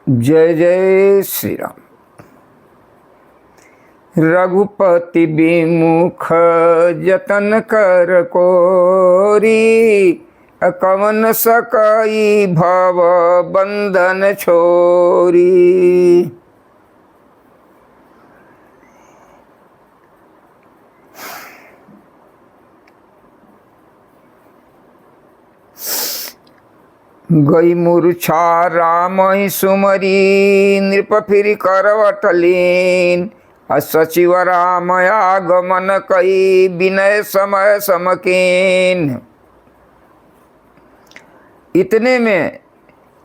जय जय श्री राम। रघुपति विमुख जतन कर कोरी, कवन सकई भव बंधन छोरी। गई मूर्छा राम ही सुमरी, नृप फिर करवट लीन। सचिव राम आगमन कई, विनय समय समकीन। इतने में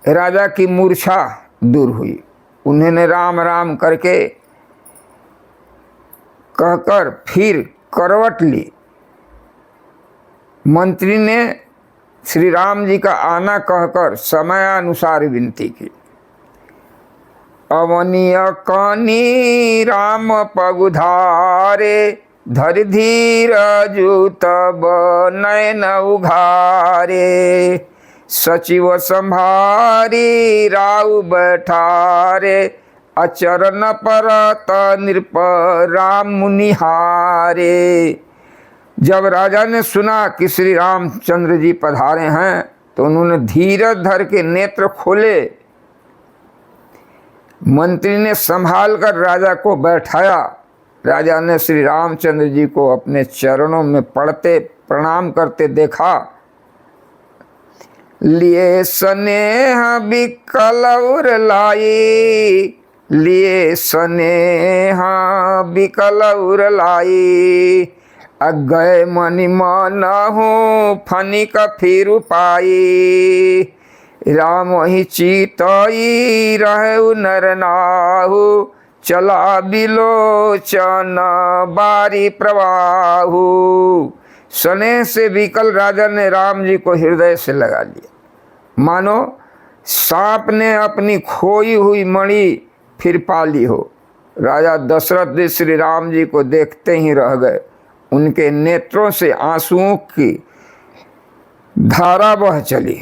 राजा की मूर्छा दूर हुई। उन्होंने राम राम करके कहकर फिर करवट ली। मंत्री ने श्री राम जी का आना कहकर समयानुसार विनती की। अवनीय कानी राम पगुधारे, धर धीर तब नयन उघारे। सचिव संभारी राउ बैठारे, अचरण परत नृप राम मुनिहारे। जब राजा ने सुना कि श्री रामचंद्र जी पधारे हैं तो उन्होंने धीरज धर के नेत्र खोले। मंत्री ने संभाल कर राजा को बैठाया। राजा ने श्री रामचंद्र जी को अपने चरणों में पड़ते प्रणाम करते देखा। लिए स्नेह बिकल उर लाई, लिए स्नेह बिकल उर लाई। अगय मनि मानहु फनिक फिर पाई। राम ही चीतई रहु नर नाहु, चला बिलोचन बारी प्रवाहु। स्नेह से विकल राजा ने राम जी को हृदय से लगा लिया, मानो सांप ने अपनी खोई हुई मणि फिर पा ली हो। राजा दशरथ जी श्री राम जी को देखते ही रह गए। उनके नेत्रों से आंसुओं की धारा बह चली।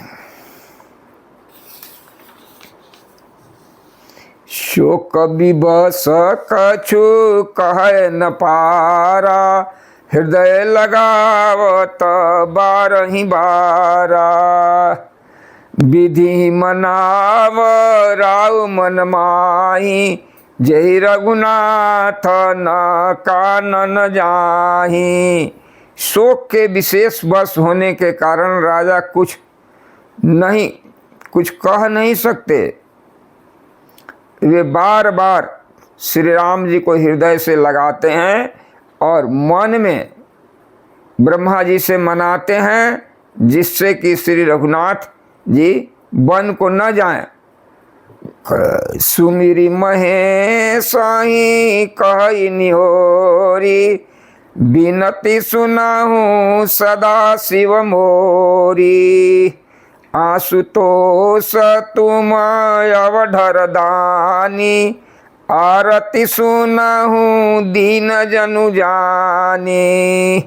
शोक विवश कछु कह न पारा, हृदय लगावत बारहि बारा। विधि मनाव राउ मन माही, जय रघुनाथ न कानन जाहि। शोक के विशेष वश होने के कारण राजा कुछ कह नहीं सकते। वे बार बार श्री राम जी को हृदय से लगाते हैं और मन में ब्रह्मा जी से मनाते हैं, जिससे कि श्री रघुनाथ जी वन को न जाएं। सुमिरी महेशाही कहि निहोरी, बिनती सुनाहू सदा शिव मोरी। आशुतोष तुम अवधर दानी, आरती सुनाहू दीन जनु जानी।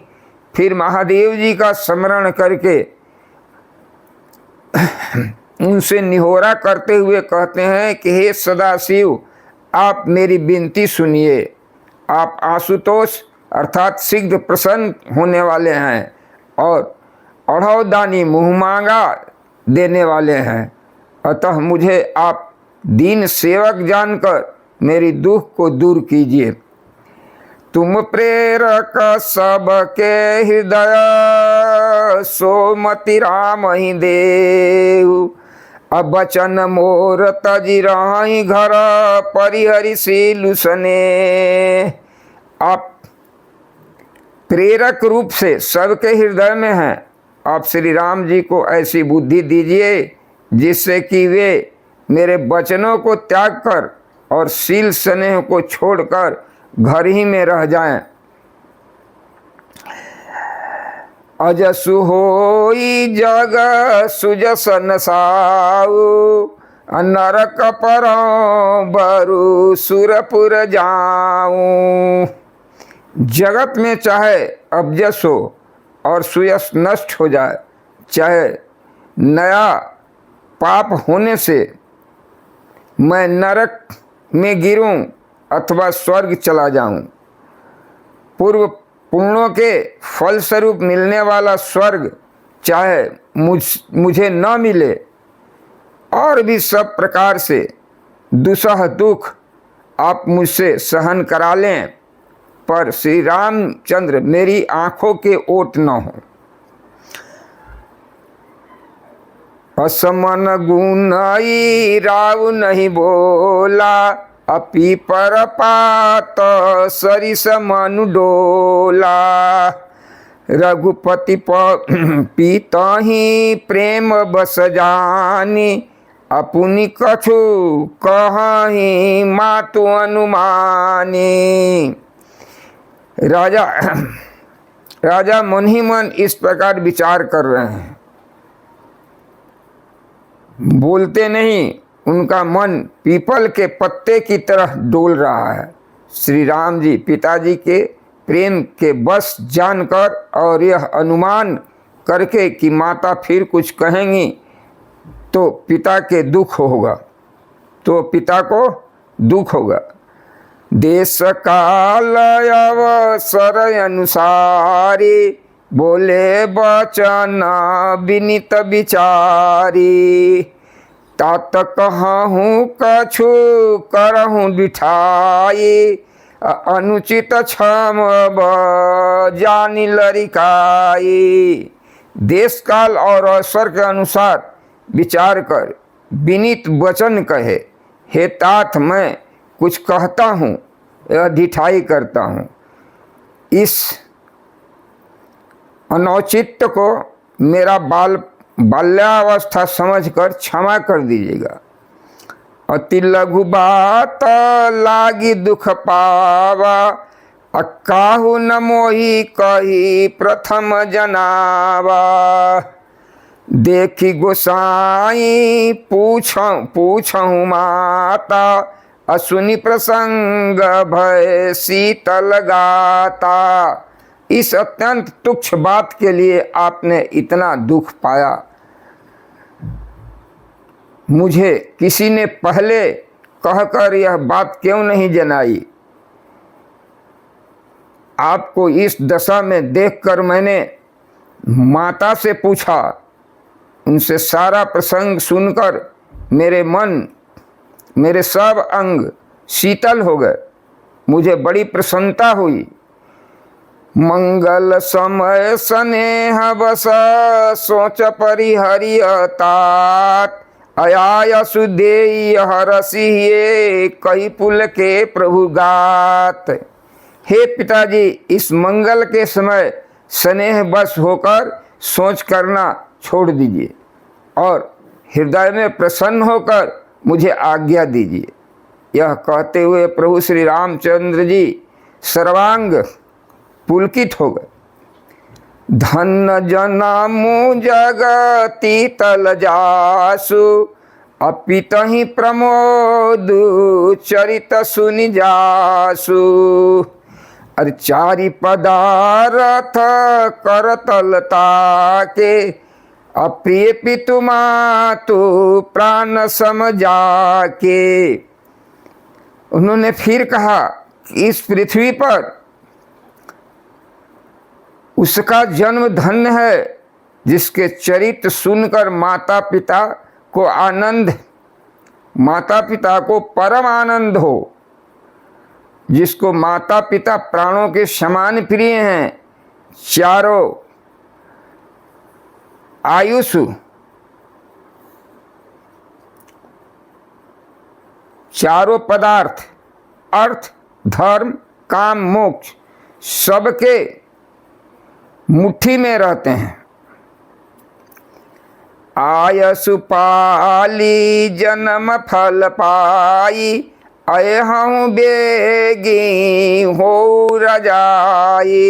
फिर महादेव जी का स्मरण करके उनसे निहोरा करते हुए कहते हैं कि हे सदाशिव, आप मेरी विनती सुनिए। आप आशुतोष अर्थात शीघ्र प्रसन्न होने वाले हैं और अढ़ौदानी मुँह मांगा देने वाले हैं। अतः मुझे आप दीन सेवक जानकर मेरी दुख को दूर कीजिए। तुम प्रेरक सबके हृदय, सोमति राम ही देव। अब बचन मोर तजी रही घर, परिहरि सीलु सने। आप प्रेरक रूप से सबके हृदय में हैं। आप श्री राम जी को ऐसी बुद्धि दीजिए जिससे कि वे मेरे वचनों को त्याग कर और शील स्नेह को छोड़कर घर ही में रह जाएं। अजसु होई जग सुजसन साऊ, नरक परं बरु सुरपुर जाऊं। जगत में चाहे अबजस हो और सुयश नष्ट हो जाए, चाहे नया पाप होने से मैं नरक में गिरूं अथवा स्वर्ग चला जाऊं। पूर्व पुण्यों के फलस्वरूप मिलने वाला स्वर्ग चाहे मुझे न मिले और भी सब प्रकार से दुसह दुख आप मुझसे सहन करा लें, पर श्री रामचंद्र मेरी आंखों के ओट न हो। असमन गुनाई राव नहीं बोला, अपी पर पात सरिस मनु डोला। रघुपति पीतहि प्रेम बस जानी, अपुनि कछु कहि मातु अनुमानी। राजा मन ही मन इस प्रकार विचार कर रहे हैं, बोलते नहीं, उनका मन पीपल के पत्ते की तरह डोल रहा है। श्री राम जी पिताजी के प्रेम के बस जानकर और यह अनुमान करके कि माता फिर कुछ कहेंगी तो पिता के दुख होगा, तो पिता को दुख होगा। देश काल अवसर अनुसारी, बोले वचन विनित विचारी। तात कहूँ कछु करहूँ बिठाई, अनुचित क्षम जानी लरिकाई। देश काल और अवसर के अनुसार विचार कर विनीत वचन कहे, हे तात मैं कुछ कहता हूँ, यह ढिठाई करता हूँ। इस अनौचित्य को मेरा बाल्यावस्था समझकर क्षमा कर दीजिएगा। अति लघु बात लागी दुख पावा, काहू न मोही कही प्रथम जनावा। देखी गोसाई पूछहु माता, असुनि प्रसंग भय शीतल गाता। इस अत्यंत तुच्छ बात के लिए आपने इतना दुख पाया, मुझे किसी ने पहले कहकर यह बात क्यों नहीं जनाई। आपको इस दशा में देखकर मैंने माता से पूछा, उनसे सारा प्रसंग सुनकर मेरे सब अंग शीतल हो गए, मुझे बड़ी प्रसन्नता हुई। मंगल समय स्नेह बस सोच परिहरिय तात, अयायसु देई हरसिए कई पुल के प्रभु गात। हे पिताजी, इस मंगल के समय स्नेह बस होकर सोच करना छोड़ दीजिए और हृदय में प्रसन्न होकर मुझे आज्ञा दीजिए। यह कहते हुए प्रभु श्री रामचंद्र जी सर्वांग पुलकित हो गए। धन जनमु जगति तल जासु, अपितहि प्रमोद चरित सुनि जासु। अरे चारि पदारथ करतलता के, अप्रिय पितु मातु प्राण समझा के। उन्होंने फिर कहा कि इस पृथ्वी पर उसका जन्म धन्य है जिसके चरित्र सुनकर माता पिता को परम आनंद हो, जिसको माता पिता प्राणों के समान प्रिय हैं। चारों आयुषु, चारों पदार्थ अर्थ धर्म काम मोक्ष सबके मुट्ठी में रहते हैं। आयसु पाली जन्म फल पाई, अयहूँ बेगी हो रजाई।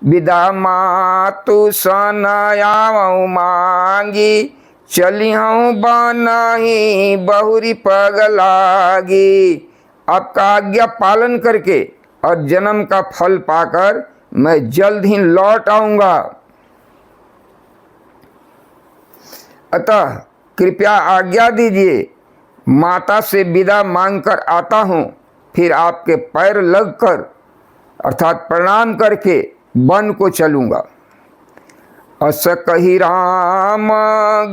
विदा मातु सन आवऊँ मांगी, चलिहूँ बनही बहुरी पग लागी। आपका आज्ञा पालन करके और जन्म का फल पाकर मैं जल्द ही लौट आऊंगा। अतः कृपया आज्ञा दीजिए, माता से विदा मांगकर आता हूँ, फिर आपके पैर लगकर अर्थात प्रणाम करके वन को चलूँगा। अस कही राम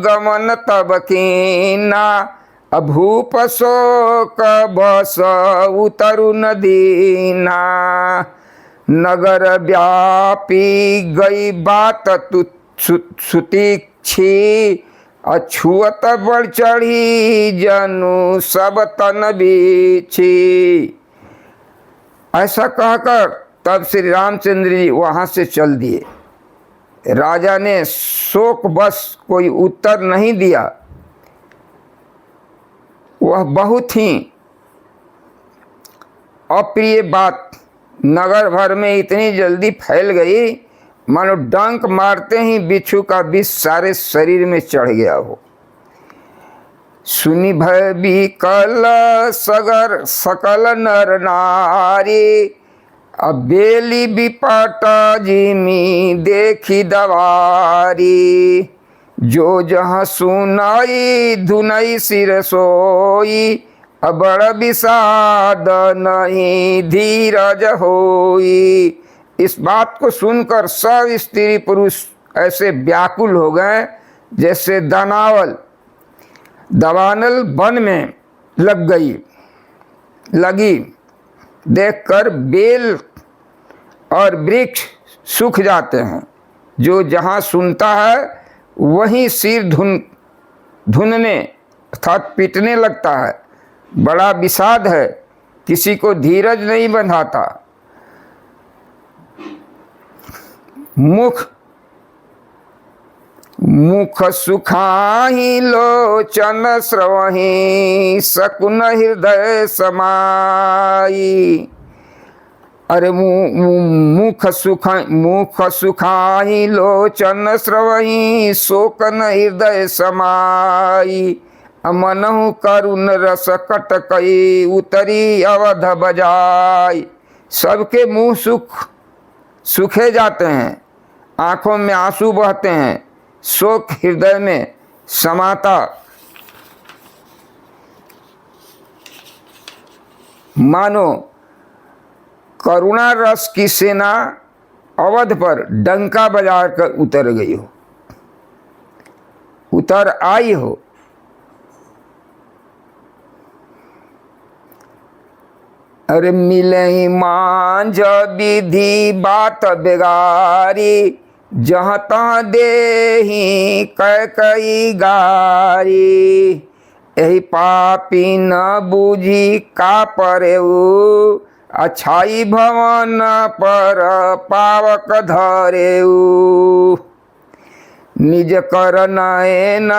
गमन तब कीना, अभूप शोक बस उतरु न दीना। नगर व्यापी गई बात सुतीक्षी, अछुअत बढ़ चढ़ी जनु सब तन बीछी। ऐसा कहकर तब श्री रामचंद्र जी वहाँ से चल दिए। राजा ने शोक बस कोई उत्तर नहीं दिया। वह बहुत ही अप्रिय बात नगर भर में इतनी जल्दी फैल गई, मानो डंक मारते ही बिच्छू का विष सारे शरीर में चढ़ गया हो। सुनि भय विकल सगर सकल नर नारी, अब बेली विपट जिमी देखी दवारी। जो जहाँ सुनाई धुनई सिर सोई, बड़ विषाद नहीं धीरज होई। इस बात को सुनकर सब स्त्री पुरुष ऐसे व्याकुल हो गए जैसे दवानल वन में लगी देखकर बेल और वृक्ष सूख जाते हैं। जो जहाँ सुनता है वहीं सिर धुनने अर्थात पीटने लगता है। बड़ा विषाद है, किसी को धीरज नहीं बंधाता। मुख सुखाही लोचन स्रवही, सकुन हृदय समाई। अरे मुख सुखाही लोचन स्रवही, शोकन हृदय समाई। मनहु करुण रस कटकई, उतरी अवध बजाई। सबके मुंह सूखे जाते हैं, आंखों में आंसू बहते हैं, शोक हृदय में समाता। मानो करुणा रस की सेना अवध पर डंका बजा कर उतर गई हो, उतर आई हो। अरे मिलई मांझ विधि बात बेगारी, जहाँ तहाँ देही कई गारी। यही पापी न बूझी का परेऊ, अच्छाई भवन पर पावक धरेऊ। निज कर नयन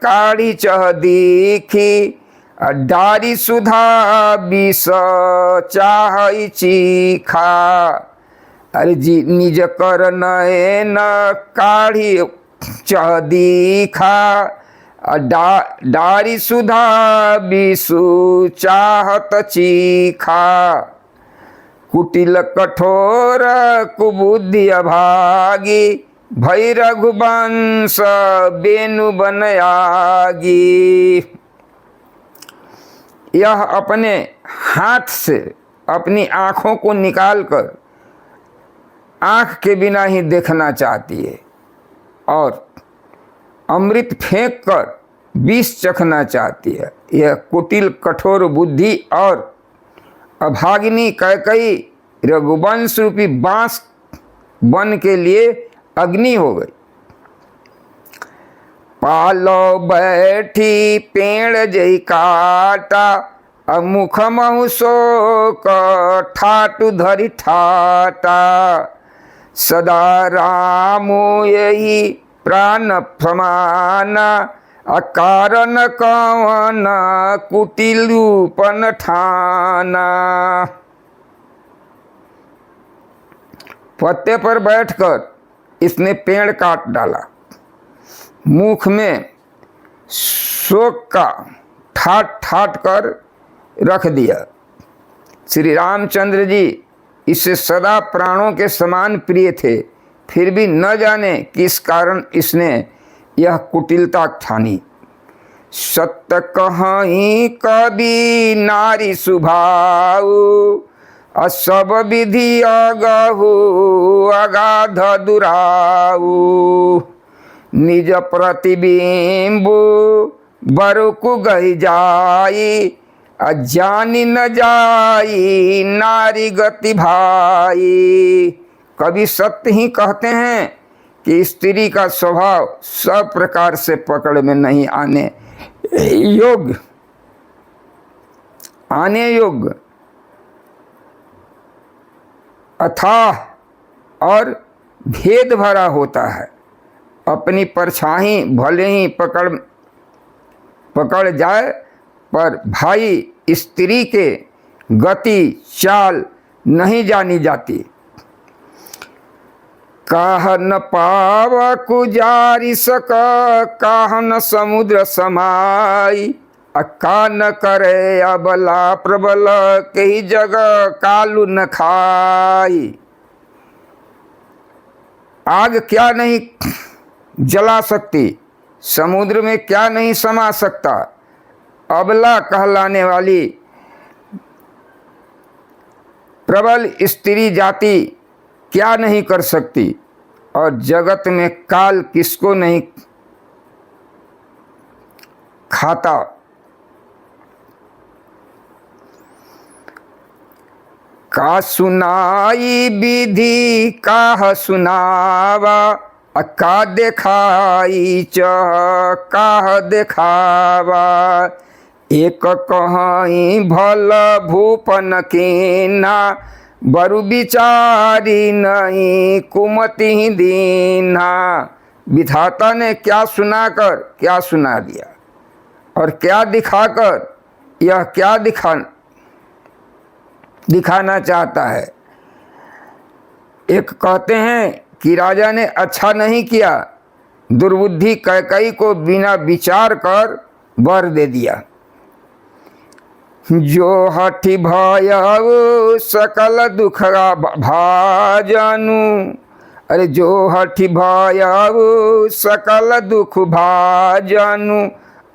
काढ़ी चह दीखी, डारी सुधा विष चाहई चीखा। अरे जी निज कर नयन काढ़ी चह दीखा, डारी सुधा विषु चाहत चीखा। कुटिल कठोर कुबुद्धि अभागी, भई रघुवंश बेनु बनयागी। यह अपने हाथ से अपनी आँखों को निकालकर आँख के बिना ही देखना चाहती है और अमृत फेंक कर विष चखना चाहती है। यह कुटिल कठोर बुद्धि और अभागिनी कैकई रघुवंश रूपी बांस बन के लिए अग्नि हो गई। पालो बैठी पेड़ जई काटा, मुख महु शोक ठाटु धरि ठाटा। सदा रामो यही प्राण प्रमाना, अकारण कवन कुटिलूपन ठाना। पत्ते पर बैठकर इसने पेड़ काट डाला, मुख में शोक का ठाट कर रख दिया। श्री रामचंद्र जी इससे सदा प्राणों के समान प्रिय थे, फिर भी न जाने किस कारण इसने यह कुटिलता ठानी। सत्य कहीं कभी नारी सुभाऊ, सब विधि अगहु अगाध दुराऊ, निज प्रतिबिंब बरुकु गई जाई, अजानी न जाई नारी गति भाई। कवि सत्य ही कहते हैं कि स्त्री का स्वभाव सब प्रकार से पकड़ में नहीं आने योग्य अथाह और भेद भरा होता है। अपनी परछाई भले ही पकड़ जाए, पर भाई स्त्री के गति चाल नहीं जानी जाती। काह न पाव कुजारी सक, काह न समुद्र समाई, का न करे अबला प्रबल, कही जगह कालू न खाई। आग क्या नहीं जला सकती, समुद्र में क्या नहीं समा सकता, अबला कहलाने वाली प्रबल स्त्री जाति क्या नहीं कर सकती, और जगत में काल किसको नहीं खाता। का सुनाई विधि काह सुनावा, का देखाई चह काह देखावा। एक कहीं भल भूपन कीना, बरु विचारी नहीं कुमति दीना। विधाता ने क्या सुनाकर क्या सुना दिया, और क्या दिखाकर यह क्या दिखाना चाहता है। एक कहते हैं कि राजा ने अच्छा नहीं किया, दुर्बुद्धि कैकई को बिना विचार कर वर दे दिया। जो हठी भयउ सकल दुख भाजनु, अरे जो हठी भयउ सकल दुख भाजनु,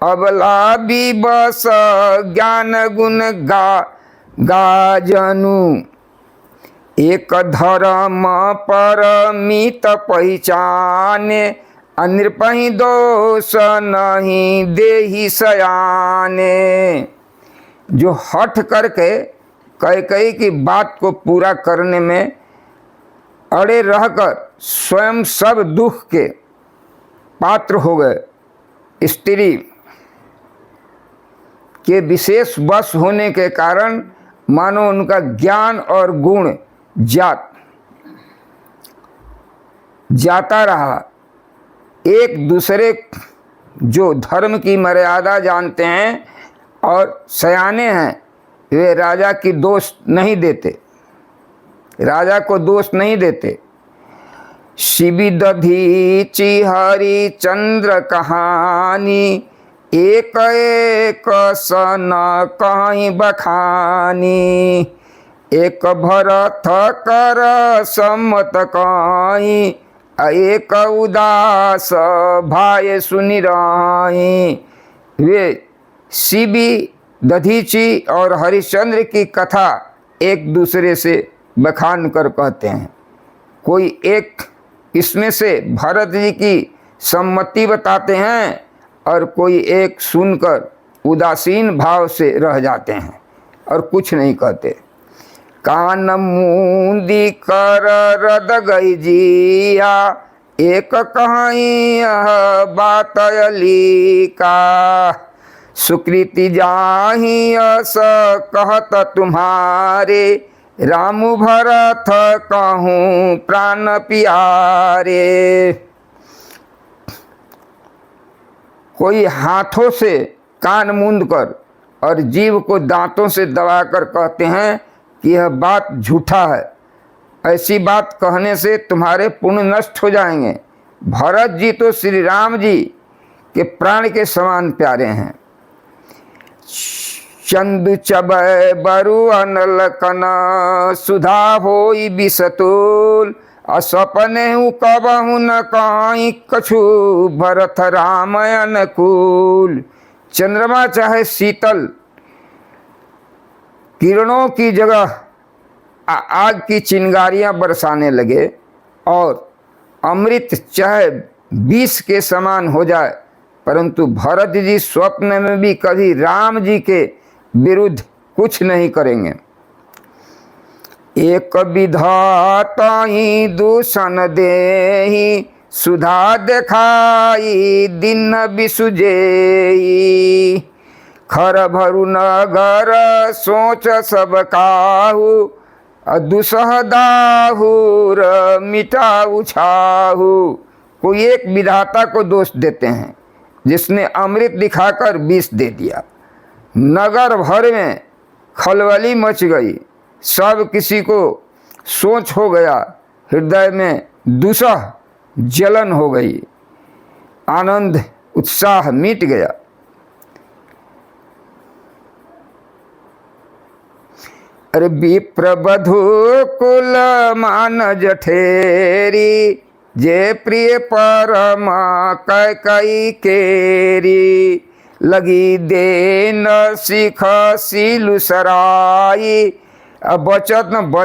अबला विवश ज्ञान गुण गाजनु। एक धर्म परमित पहचाने, अनृपहि दोष नहीं देहि सयाने। जो हठ करके कैकई की बात को पूरा करने में अड़े रहकर स्वयं सब दुख के पात्र हो गए, स्त्री के विशेष वश होने के कारण मानो उनका ज्ञान और गुण जाता रहा। एक दूसरे जो धर्म की मर्यादा जानते हैं और सयाने हैं, वे राजा की दोष नहीं देते, राजा को दोष नहीं देते। शिवि दधीचि हरिचंद्र कहानी, एक एक सन कहीं बखानी। एक भरत कर सम्मत कहीं, एक उदास भाई सुनि रही। वे शिवि दधीचि और हरिश्चंद्र की कथा एक दूसरे से बखान कर कहते हैं। कोई एक इसमें से भरत जी की सम्मति बताते हैं, और कोई एक सुनकर उदासीन भाव से रह जाते हैं और कुछ नहीं कहते। कान मूंदी कर रद गई जिया, एक कहीं बात अली का। सुकृति जाहि अस कहत तुम्हारे, राम भरत कहूँ प्राण प्यारे। कोई हाथों से कान मूंद कर और जीभ को दांतों से दबाकर कहते हैं कि यह बात झूठा है, ऐसी बात कहने से तुम्हारे पुण्य नष्ट हो जाएंगे। भरत जी तो श्री राम जी के प्राण के समान प्यारे हैं। चंदु चबय बरु अनलकन, सुधा होई बिसतुल। असपने कबहु न काई कछु, भरत राम अनुकूल। चंद्रमा चाहे शीतल किरणों की जगह आग की चिंगारियां बरसाने लगे और अमृत चाहे विष के समान हो जाए, परंतु भरत जी स्वप्न में भी कभी राम जी के विरुद्ध कुछ नहीं करेंगे। एक विधाता ही दूषण देहि, सुधा देखाई दिन बिसुजेई। खर भरु नगर सोच सब काहू, दुसह दाहुर मिटाऊ छाहू। कोई एक विधाता को दोष देते हैं जिसने अमृत दिखाकर विष दे दिया। नगर भर में खलबली मच गई, सब किसी को सोच हो गया, हृदय में दुसह जलन हो गई, आनंद उत्साह मिट गया। अरे विप्रबधु कुल मान जठेरी, जे प्रिय परमा कैकई केरी। लगी देन सिख सीलु सराई, बचन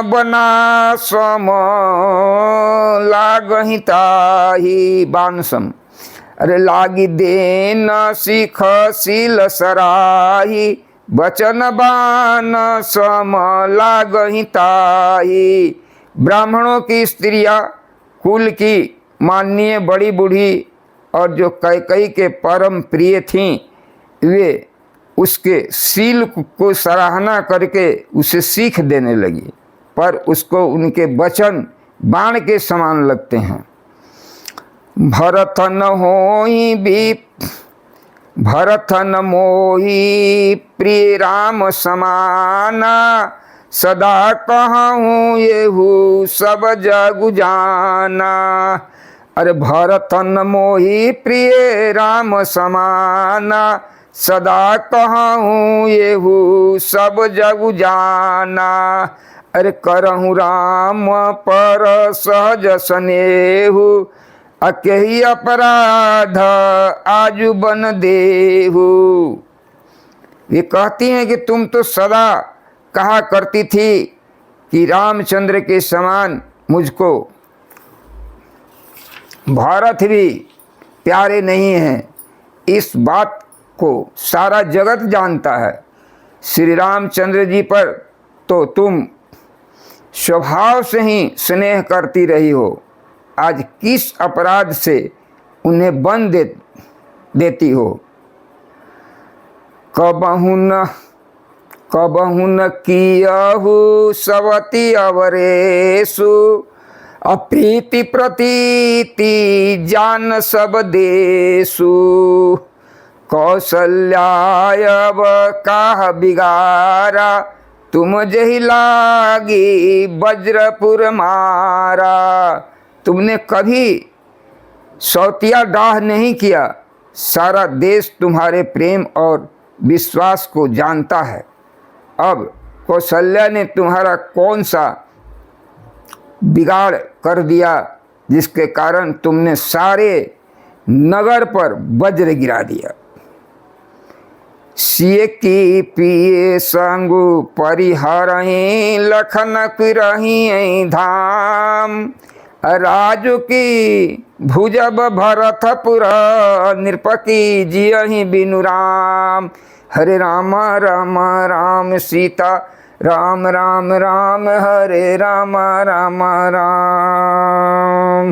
बना सम लागहि ताहि। बानसम। अरे लागी देन सिख सील सराही, बचन बान सम लागहि ताहि। ब्राह्मणों की स्त्रियां कुल की माननीय बड़ी बूढ़ी और जो कैकई के परम प्रिय थीं, वे उसके शील को सराहना करके उसे सीख देने लगी, पर उसको उनके वचन बाण के समान लगते हैं। भरत न मोहि प्रिय राम समाना, सदा कहूँ येहू सब जग जाना। अरे भरत न मोहि प्रिय राम समाना, सदा कहूँ येहू सब जग जाना। अरे करहूँ राम पर सहज स्नेहु, अकेही अपराध आजु बन देहु। ये कहती हैं कि तुम तो सदा कहा करती थी कि रामचंद्र के समान मुझको भारत भी प्यारे नहीं हैं। इस बात को सारा जगत जानता है। श्री रामचंद्र जी पर तो तुम स्वभाव से ही स्नेह करती रही हो, आज किस अपराध से उन्हें बन देती हो। कबहु न कियहु सवती अवरेशु, अप्रीति प्रतीति जान सब देशु। कौशल्याय काह बिगारा, तुम जही लागी वज्रपुर मारा। तुमने कभी सौतिया डाह नहीं किया, सारा देश तुम्हारे प्रेम और विश्वास को जानता है। अब कौशल्या ने तुम्हारा कौन सा बिगाड़ कर दिया जिसके कारण तुमने सारे नगर पर वज्र गिरा दिया। सिय की पिए संगु परिहरहि, लखन रही धाम। राजु की भुजब भरतपुर, नृपकी जियहि बिनु राम। हरे राम राम राम सीता, राम राम राम हरे राम राम राम।